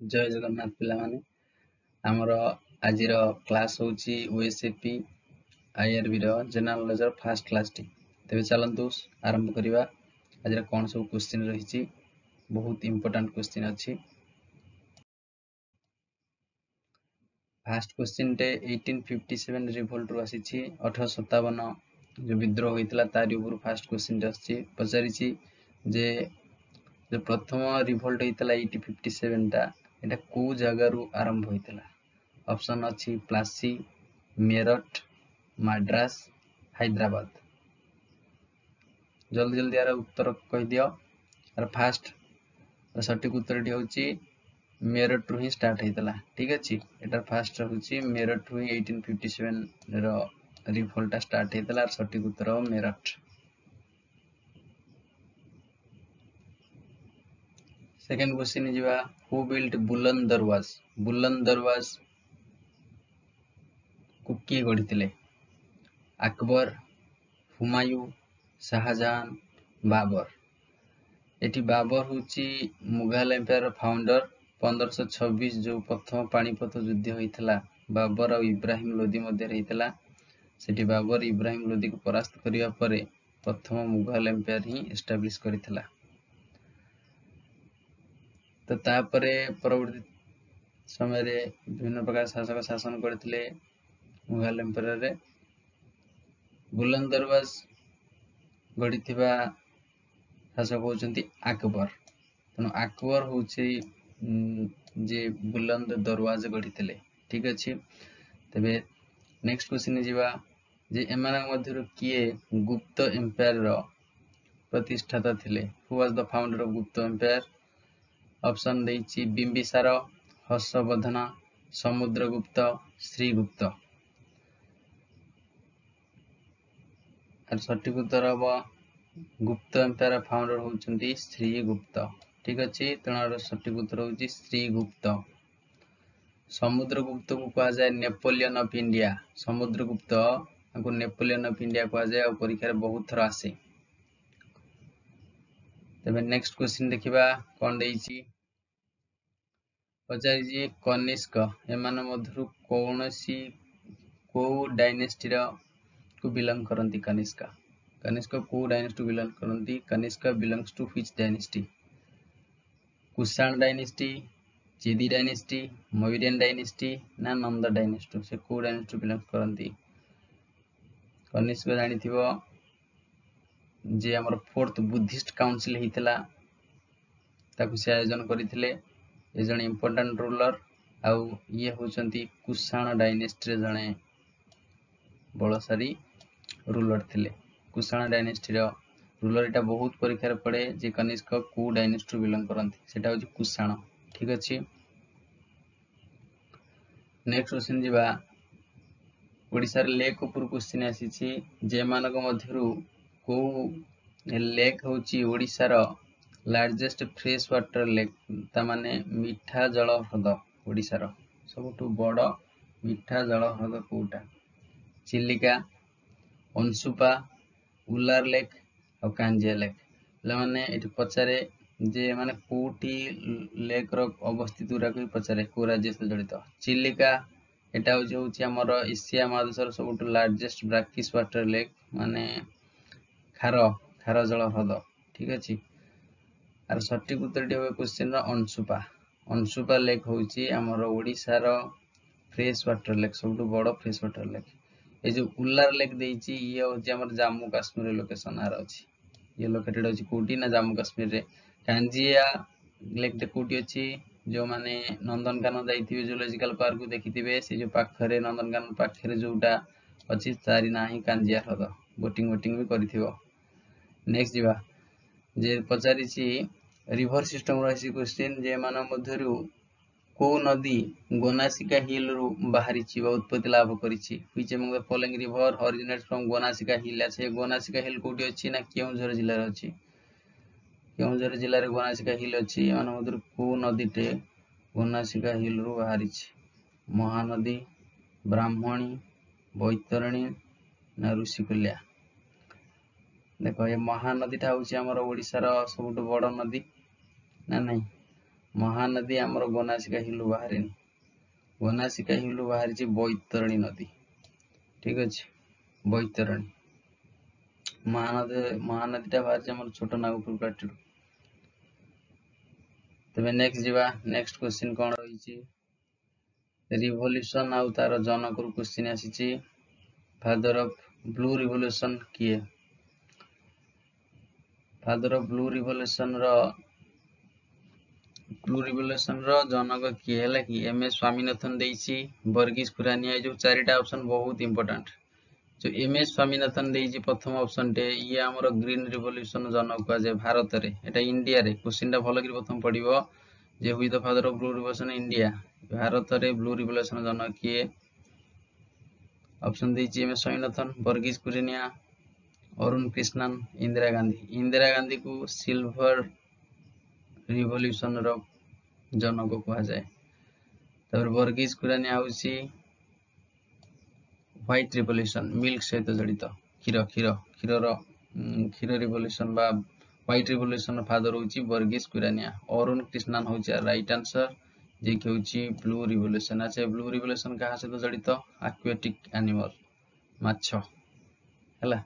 जय जगन्नाथ पिला माने आमर आज क्लास हूँ OSAP IRB general knowledge first class टी तेज चलतु आरंभ करवा। आज कौन सब क्वेश्चन रही बहुत इंपोर्टेंट क्वेश्चन अच्छी। फास्ट क्वेश्चन टे 1857 रिवोल्ट रू आसी 1857 जो विद्रोह होता तारी ऊपर फास्ट क्वेश्चन आसी पचारि जे जो प्रथम रिवोल्ट होता 1857 टा एटा को जगार आरंभ होता। ऑप्शन अच्छी प्लासी, मेरठ, मद्रास, हैदराबाद। जल्दी जल्दी यार उत्तर कह दियो। यार फास्ट सटीक उत्तर टी होची मेरठ रु ही स्टार्ट होता। ठीक अच्छे एटार फास्ट होची मेरठ रु 1857 रो रिवोल्ट स्टार्ट होता। सटीक उत्तर मेरठ। सेकेंड क्वेश्चन जीवा हु बिल्ट बुलंद दरवाज। बुलंद दरवाज को किए गढ़ी? अकबर, हुमायूं, शाहजहां, बाबर। एटी बाबर होची मुघल एम्पायर फाउंडर। 1526 जो प्रथम पानीपत युद्ध होता बाबर और इब्राहिम लोदी मध्य होता। सेठी बाबर इब्राहिम लोदी को परास्त करिया परे प्रथम मुघल एम्पायर ही एस्टाब्लिश करथिला। तो तापरे परवर्ती समय रे विभिन्न प्रकार शासक शासन करथिले मुघल एम्पायर रे। बुलंद दरवाज गढ़ी शासक होचंती अकबर। तेणु अकबर होची जे बुलंद दरवाज गढ़ी। ठीक अच्छे तेबे नेक्स्ट क्वेश्चन जीवा जे एमानक मध्यरु किए गुप्त एम्पायर रो प्रतिष्ठाता थिले। Who was the founder of गुप्त एम्पायर? ऑप्शन देइछि बिंबिसार, हर्षवर्धन, समुद्रगुप्त, श्रीगुप्त। सठिक उत्तर हम गुप्त एम्पायर फाउंडर होचंती श्रीगुप्त। ठीक अच्छे तेणु सठिक उत्तर होची श्रीगुप्त। समुद्रगुप्त को कहा जाए नेपोलियन ऑफ इंडिया। समुद्रगुप्त को नेपोलियन ऑफ इंडिया कहा जाए और परीक्षा बहुत थर आसे। तबे नेक्स्ट क्वेश्चन देखिबा कोन देइछि पचारि कनिष्क एमान मध्यरु कोनोसी को डायनेस्टी रो को बिलोंग करंती? कनिष्क कनिष्क को डायनेस्टी बिलोंग करंती? Kanishka belongs to which dynasty? Kushan dynasty, Chedi dynasty, Mauryan dynasty ना नंद डायनेस्टी? से को डायनेस्टी बिलोंग करंती? कनिष्क जानी थिबो जे हमर फोर्थ बुद्धिस्ट काउंसिल हितला ताकु से आयोजन करिथिले। ए जने इंपोर्टेंट रूलर आउ ये होचंती कुषाण डायनेस्टी रे जने बलशाली रूलर थिले। कुषाण डायनेस्टी रो रूलर एटा बहुत परीक्षा पड़े जे कनिष्क को डायनेस्टी बिलोंग करंती सेटा होची कुषाण। ठीक अछि नेक्स्ट क्वेश्चन जीवा ओडिसा रे लेक ऊपर क्वेश्चन आसीछि जे मानक मध्यरु को लेक होची ओडिसा रो लार्जेस्ट फ्रेश वाटर लेक ता माने मीठा जल ह्रद। ओडिसा रो सबटु बड़ मीठा जल ह्रद कोटा? चिलिका, अंशुपा, उलार लेक और कांजिया लेक। माने एठी पचारे जे माने कोटी लेक रो अवस्थित उरा को पचारे को राज्य से जड़ित। चिलिका एटा होची हमर एशिया महादेशर सबटु लार्जेस्ट ब्रैकिश वाटर लेक माने खार जल ह्रद। ठीक अछि आर सटीक उत्तर टी होबे क्वेश्चन रो अंशुपा। अंशुपा लेक होची हमर ओडिसा रो फ्रेश वाटर लेक सबटु बड़ फ्रेश वाटर लेक। ए जो उल्लार लेक देइची ये होची हमर जम्मू काश्मीर लोकेशन आर अछि। ये लोकेटेड होची कोटी ना जम्मू काश्मीर रे। कांजिया लेक टे कोटी अछि जो माने नंदनकानन जाइथिबे जूलॉजिकल पार्क को देखिथिबे से जो पाखरे नंदनकानन पाखरे जोटा अछि तारी नाही कांजिया ह्रद। बोटिंग भी करिथिबो। नेक्स्ट जीवा जे पचारिछि रिवर सिस्टम रही क्वेश्चन जे मान मध्यरु को नदी गोनासिका हिल रु बाहरी उत्पत्ति लाभ करिछि? Which among the following river originates from Gonasika hill? अच्छा गोनासिका हिल कोठी अछि ना केउझर जिल्ला रे अछि? केउझर जिल्ला रे गोनासिका हिल अछि। मान मध्यरु को नदी टे गोनासिका हिल रु बाहरीछि? महानदी, ब्राह्मणी, बैतरणी ना ऋषिकुल्या? देखो ये महानदी टा होची हमर ओडिसा रो सबटु बड़ नदी ना नहीं? महानदी आमर गोनासिका हिलू बाहरी गोनासिका हिलू बाहरी बैतरणी नदी ठीक अच्छे बैतरणी महानदी बाहरी आम छोट नागपुर घाटी तबे नेक्स्ट क्वेश्चन कौन रही रिवोल्यूशन आउ तार जनक क्वेश्चन आसी फादर ऑफ ब्लू रिवोल्यूशन किए फादर ऑफ ब्लू रिवोल्यूशन जनक किए है कि एम एस स्वामीनाथन देइछि वर्गीज खुरानिया जो चारिटा ऑप्शन बहुत इंपोर्टेंट जो एम एस स्वामीनाथन देइछि प्रथम ऑप्शन टे ये हमर ग्रीन रिवोल्यूशन जनक कह जाय भारत रे एटा इंडिया रे क्वेश्चन टा भलो कि प्रथम पढिबो जे हुई the father of blue revolution India Bharat रे ब्लू रिवोल्यूशन जनक किए ऑप्शन देइछि एम एस स्वामीनाथन वर्गीज खुरानिया अरुण कृष्णन इंदिरा गांधी को सिल्वर रिवोल्यूशन रो जनक कह जाए तबर वर्गीज खुरानिया होउछि व्हाइट रिवोल्यूशन मिल्क सहित जड़ित क्षीर क्षीर क्षीर रिवोल्यूशन बा व्हाइट रिवोल्यूशन फादर होउछि वर्गीज खुरानिया अरुण कृष्णन होउछि राइट आंसर जे कि होउछि ब्लू रिवोल्यूशन अच्छा ब्लू रिवोल्यूशन कहा सहित जड़ित एक्वेटिक एनिमल माछ हैला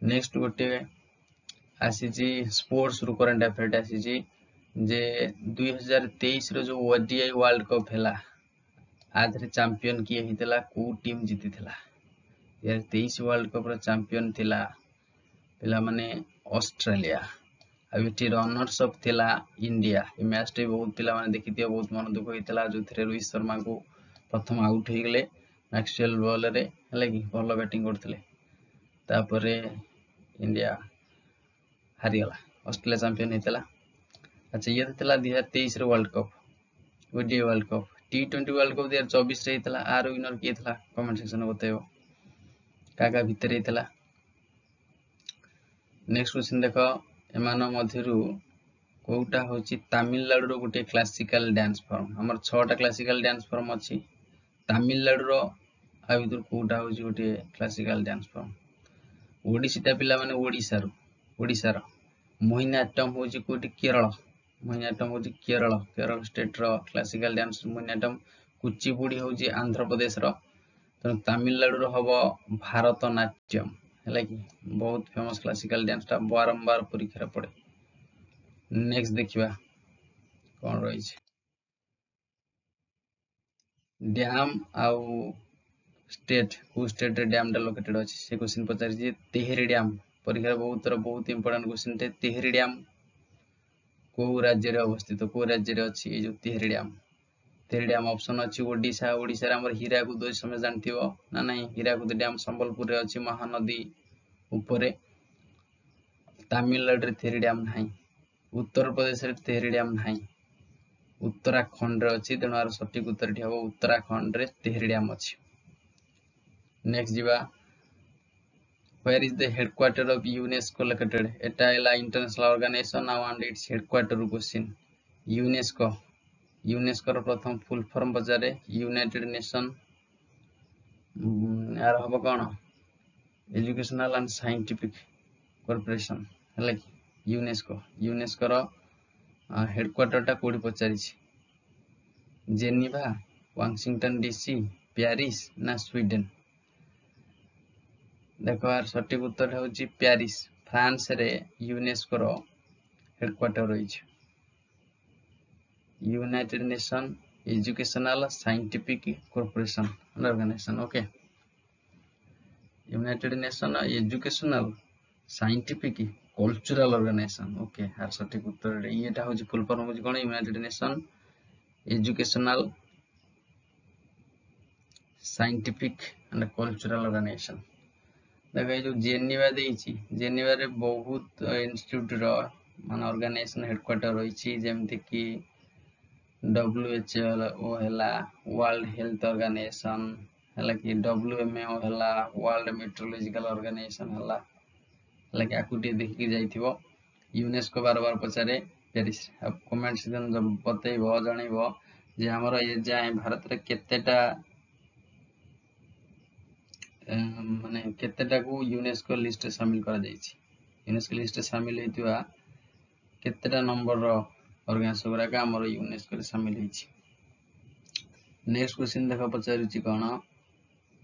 नेक्स्ट गोटे आसीची स्पोर्ट्स रु करंट अफेयर आसीची जे 2023 रो जो ओडीआई वर्ल्ड कप हैला आधरे चैंपियन किए हितला को टीम जीतिथिला 2023 वर्ल्ड कप रो चैंपियन थिला पिला माने ऑस्ट्रेलिया अबिटी रनर्स अप थिला इंडिया ए मैच टे बहुत पिला माने देखिथियो बहुत मन दुख होइतला जो थरे रोहित शर्मा को प्रथम आउट हो गले मैक्सवेल बॉल रे हला कि भलो बैटिंग करथिले तापरे इंडिया हारिगला ऑस्ट्रेलिया चैंपियन हेतला अच्छा ये थिला 2023 रो world cup ODI world cup टी20 वर्ल्ड कप 2024 रे हेतला आर विनर किए थिला कमेंट सेक्शन में बताइबो काका भीतर हेतला नेक्स्ट क्वेश्चन देखो एमान मध्यरु कोउटा होची तमिलनाडु रो गुटे क्लासिकल डांस फॉर्म हमर 6टा क्लासिकल डांस फॉर्म अछि तमिलनाडु रो आ भीतर कोउटा होची गुटे क्लासिकल डांस फॉर्म ओडिसीटा पिला माने ओडिसा रो मोहिनीअट्टम होची कोटी केरल मोहिनीअट्टम होची केरल स्टेट रो क्लासिकल डांस मोहिनीअट्टम कुचिपुड़ी होची आंध्र प्रदेश रो तो तमिलनाडु रो हबो भारतनाट्यम हैला कि बहुत फेमस क्लासिकल डांस ता बारंबार परीक्षा पड़े नेक्स्ट देखिबा कोन रही छै डैम आउ स्टेट को स्टेट रे डैम टा लोकेटेड अछि से क्वेश्चन पचारि जे तेहरी डैम परीक्षा बहुत इंपोर्टेंट क्वेश्चन टे तेहरी डैम को राज्य रे अवस्थित को राज्य रे अछि ए जो तेहरी डैम ऑप्शन अछि ओडिशा ओडिसा रे हमर हीराकुद समय जानथिबो ना नहीं हीराकुद डैम संबलपुर रे अछि महानदी ऊपरे तमिलनाडु रे तेहरी डैम नाही उत्तर प्रदेश रे तेहरी डैम नाही उत्तराखंड रे अछि तेनो आर सटीक उत्तर ठी हबो उत्तराखंड रे तेहरी डैम अछि नेक्स्ट जीवा where is the headquarter of UNESCO located eta ela international organization now and its headquarter question UNESCO रो प्रथम फुल फॉर्म बजारे यूनाइटेड नेशन यार हबो कोन एजुकेशनल एंड साइंटिफिक कॉर्पोरेशन हला कि यूनेस्को रो हेडक्वार्टर टा कोडी पचारि छि जेनेवा वाशिंगटन डीसी पेरिस ना स्वीडन देखो यार सटीक उत्तर होची पेरिस फ्रांस रे यूनेस्को रो हेडक्वार्टर रही छि united nation educational scientific corporation organisation okay united nation educational scientific cultural organisation okay यार सटीक उत्तर येटा होची फुल फॉर्म होची कोन United nation educational scientific and cultural organisation देखो ये जो जेनेवा देइछि जेनेवा रे बहुत इंस्टीट्यूट रो मान ऑर्गेनाइजेशन हेडक्वार्टर रही छि जेमति कि WHO हला वर्ल्ड हेल्थ ऑर्गेनाइजेशन हला कि WMO हला वर्ल्ड मेट्रोलॉजिकल ऑर्गेनाइजेशन हला कि आकुटी देखि जाइथिबो यूनेस्को बार बार पचारे पेरिस अब कमेंट सेक्शन जब बतैबो जणैबो जे हमर ये जाय भारत रे केतेटा माने केतेटा को यूनेस्को लिस्ट शामिल करा जायछि यूनेस्को लिस्ट शामिल हेतिबा केतेटा नंबर रो ऑर्गेनाइजेशन गुराक आमर यूनेस्को रे शामिल होइछि। नेक्स्ट क्वेश्चन देख पचारुछि कौन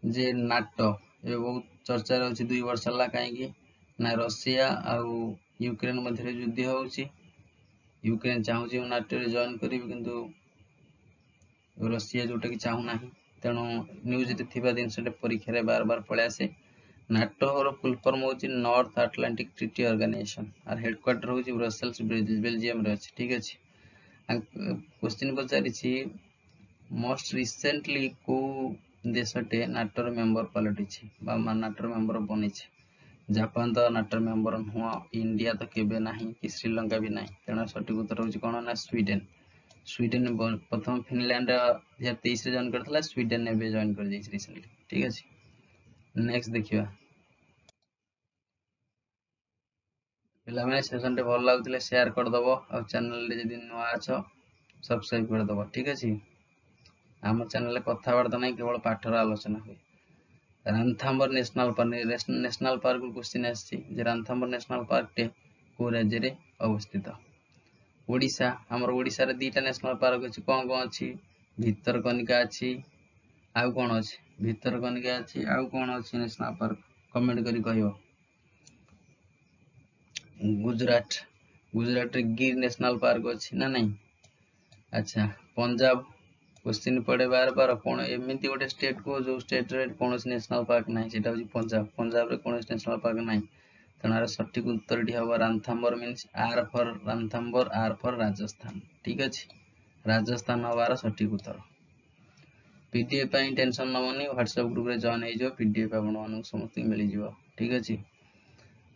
जे नाटो ए बहुत चर्चा रहउछि 2 वर्ष हला काहेकि ना रशिया आउ यूक्रेन मध्य युद्ध होउछि। यूक्रेन चाहूछि नाटो रे जॉइन करिबि किंतु रशिया जोटा कि चाहू नाही। तेणु न्यूज रे थिबा दिनसटे परीक्षा रे बार बार पळे आसे। नाटो रो फुल फॉर्म होउछि नॉर्थ अटलांटिक ट्रीटी ऑर्गेनाइजेशन आर हेडक्वार्टर होउछि ब्रसेल्स बेल्जियम रे अछि। ठीक अछि। क्वेश्चन पचारिछि मोस्ट रिसेंटली को देशटे नाटो मेंबर पलटिछि बा नाटो मेंबर बनिछि। जापान तो नाटो मेंबर नुह, इंडिया तो केबे नाही कि श्रीलंका भी नाही। तेणु सठिक उत्तर होउछि कोन ना स्वीडेन। स्वीडेन प्रथम फिनलैंड 2023 रे जॉइन करथला, स्वीडेन ने भी जॉइन कर दैछि रिसेंटली। ठीक अछि। नेक्स्ट देखिबा पिला माने सेशन टे भल लागुतले शेयर कर दबो और चैनल रे जदि नुआ अछ सब्सक्राइब कर दबो। ठीक अछि। हम चैनल रे कथा वार्ता नै केवल पाठर आलोचना होय। रानथाम्बर नेशनल पार्क क्वेश्चन आछि जे रानथाम्बर नेशनल पार्क टे को राज्य रे अवस्थित। ओडिशा हमर ओडिशा रे दीटा नेशनल पार्क अछि। कोन कोन अछि? भितरकनिका अछि आउ कोन अछि? भितरकनिका अछि आउ कोन अछि नेशनल पार्क कमेंट करी कहियो। गुजरात रे गिर नेशनल पार्क अछि ना नहीं? अच्छा पंजाब क्वेश्चन पड़े बार बार कोन एमिति गोटे स्टेट को जो स्टेट रे कोनोस नेशनल पार्क नाही सेटा होछि पंजाब। पंजाब रे कोनोस नेशनल पार्क नाही। तेनार सठिक उत्तर डी हबो Ranthambore means R for Ranthambore, R for Rajasthan. ठीक अछि। राजस्थान हबार सठिक उत्तर। पीडीएफ पाई टेंशन नमनी व्हाट्सएप ग्रुप रे जॉइन हे जो पीडीएफ आपण मानु समस्त मिली जिवो। ठीक अछि।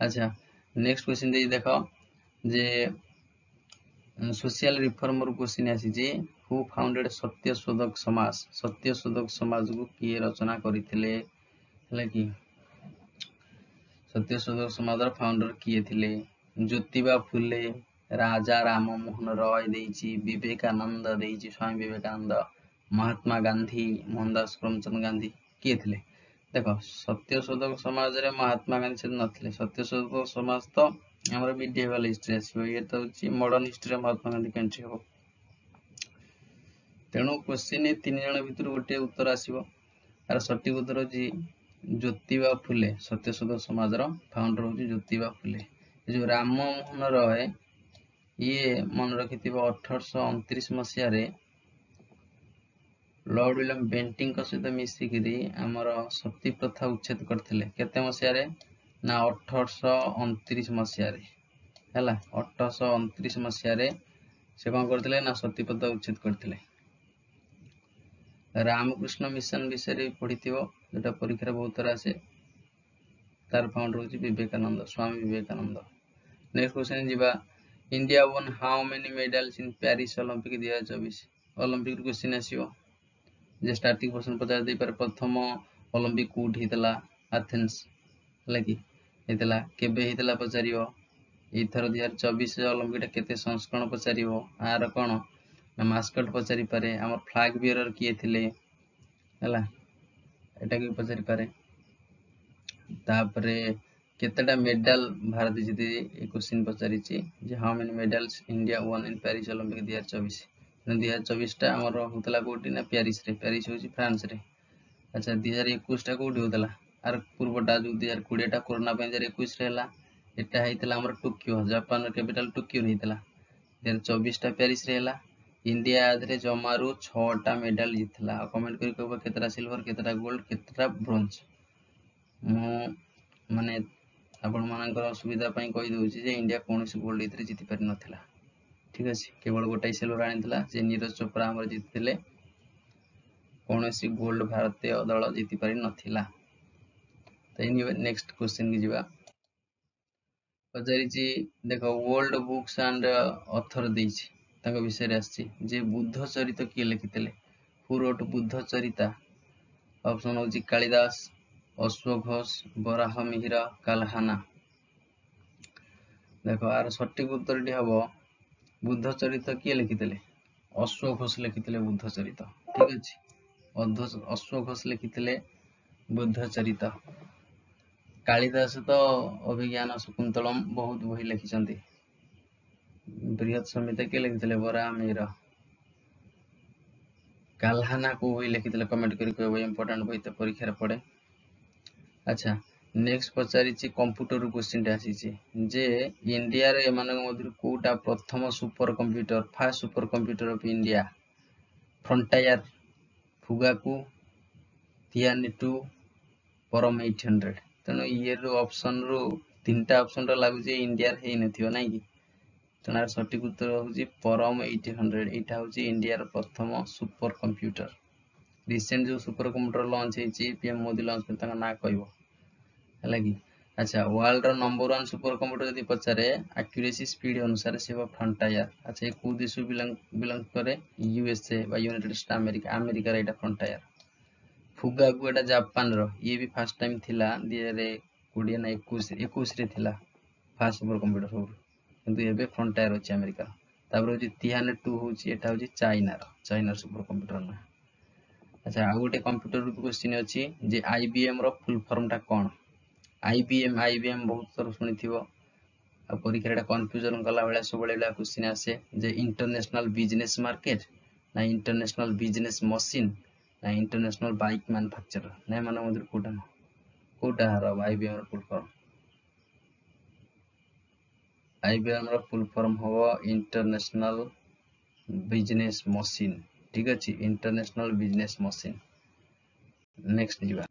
अच्छा नेक्स्ट क्वेश्चन दे देखो जे सोशल रिफॉर्मर क्वेश्चन आसी जे हु फाउंडेड सत्यशोधक समाज। सत्यशोधक समाज को किए रचना करथिले हले कि सत्यशोधक समाज रो फाउंडर किए थिले? ज्योतिबा फुले, राजा राम मोहन रॉय देइछि, विवेकानंद देइछि स्वामी विवेकानंद, महात्मा गांधी, मोहनदास करमचंद गांधी किए थिले? देखो सत्यशोधक समाज रे महात्मा गांधी से नथिले। सत्यशोधक समाज तो हमर मिडिएवल हिस्ट्री आसीबो। ये तो छि modern history Mahatma Gandhi country हो। तेणु क्वेश्चन ए 3 जण भितर गोटे उत्तर आसीबो। आर सठिक उत्तर होछि ज्योतिबा फुले। सत्यशोधक समाज रो फाउंडर होछि ज्योतिबा फुले। जो राम मोहन रॉय ये मन रखिथिबो 1829 मसिया रे लॉर्ड विलियम बेंटिंग को सहित मिसिकिरी आमर सती प्रथा उच्छेद करथिले। केते मसिया रे ना 1829 मसिया रे हैला। 1829 मसिया रे से कोन करथिले ना सती प्रथा उच्छेद करथिले। रामकृष्ण मिशन विषय रे पढिथिबो जेटा परीक्षा रे बहुत तरह से तार फाउंडर होछि विवेकानंद, स्वामी विवेकानंद। नेक्स्ट क्वेश्चन जिबा India won how many medals in Paris Olympic 2024। Olympic question आसीबो जे स्टार्टिंग क्वेश्चन पचार दे पर प्रथम ओलंपिक कोठी हितला एथेंस लगी हितला केबे हितला पचारियो। एथर 2024 ओलंपिक केते संस्करण पचारियो। आर कोन ना मास्कट पचारि पारे। हमर फ्लैग बियरर किए थिले हला एटा के पचारि पारे। तापरे केतेटा मेडल भारत जीति ए क्वेश्चन पचारिछि जे how many medals India won in Paris Olympic 2024। 2024 टा हमर होतला कोठी ना पेरिस रे। पेरिस होछि फ्रांस रे। अच्छा 2021 टा कोठी होतला आर पूर्वटा जो 2020 टा कोरोना पे 2021 रे हला एटा हेतला हमर टोक्यो जापान रो कैपिटल टोक्यो रे हेतला। 2024 टा पेरिस रे हला। इंडिया आधरे जमारू 6 टा मेडल जितला। कमेंट करी कहबो केतरा सिल्वर, केतरा गोल्ड, केतरा ब्रोंज। मो माने आपण मानकर सुविधा पई कहि दउछि जे इंडिया कोनोसी गोल्ड इतरे जिति पारि नथिला। ठीक अछि। केवल गोटाई सिल्वर आनिथिला जे नीरज चोपड़ा हमर जितिले। कोनोसी गोल्ड भारतीय दल जिति पारि नथिला। तो नेक्स्ट क्वेश्चन की जिबा पचारिछि देखो वर्ल्ड बुक्स एंड ऑथर देछि ताको विषय रे आछि जे बुद्ध चरित किए लिखितले। Who wrote Buddhacharita? Option होछि कालिदास, अश्वघोष, बराह मिहिर, काल्हाना। देखो आर सठिक उत्तर डी हबो बुद्ध चरित किए लिखितले? अश्वघोष लिखितले बुद्ध चरित। ठीक अछि। अश्वघोष लिखितले बुद्ध चरित। कालिदास तो अभिज्ञान शकुंतलम बहुत बही लिखिसंती। बृहत संहिता किए लिखिଥିଲେ बराहमिहिर काल्हाना को बही लिखिଥିଲେ कमेंट करी कहबो इंपोर्टेंट बही तो परीक्षा रे पड़े। अच्छा नेक्स्ट पचारिछि कंप्यूटर क्वेश्चन टे आसीछि जे इंडिया रे एमानक मध्यरु कोटा प्रथम super computer first super computer of India Frontier Fugaku Tianhe two Param 800 तेणु ये ऑप्शन रु तीनटा ऑप्शन रो लागुछि इंडिया रे हेइ नथियो नै कि तेनार सठिक उत्तर होउछि परम 800 एटा होउछि इंडिया रो प्रथम सुपर कंप्यूटर। रिसेंट जो सुपर कंप्यूटर लॉन्च हेछि पीएम मोदी लॉन्च कर ताका ना कहबो हैला कि। अच्छा वर्ल्ड रो नंबर 1 सुपर कंप्यूटर यदि पचारे एक्यूरेसी स्पीड अनुसार से फ्रंटायर। अच्छा ये को देश बिलोंग करे यूएसए बा यूनाइटेड स्टेट अमेरिका अमेरिका रे एटा फ्रंटायर। फुगाकू एटा जापान रो ये भी फर्स्ट टाइम थिला 2020 ना 21 रे थिला फास्ट सुपर कंप्यूटर हो किंतु एबे फ्रंटायर अछि अमेरिका। तापर होछि थियाने2 होछि एटा होछि चाइना सुपर कंप्यूटर ना। अच्छा आ गोटे कंप्यूटर रूप क्वेश्चन अछि जे आईबीएम रो फुल फॉर्म टा कोन। आईबीएम बहुत थर सुनिथिबो आ परीक्षा रे कंफ्यूजन कला बेला सब बेला क्वेश्चन आसे जे इंटरनेशनल बिजनेस मार्केट ना इंटरनेशनल बिजनेस मशीन ना इंटरनेशनल बाइक मैन्युफैक्चरर नै माने मधुर कोटा हरो आईबीएम रो फुल फॉर्म। आईबीएम रो फुल फॉर्म हो इंटरनेशनल बिजनेस मशीन ठीक अछि इंटरनेशनल बिजनेस मशीन। नेक्स्ट जीवा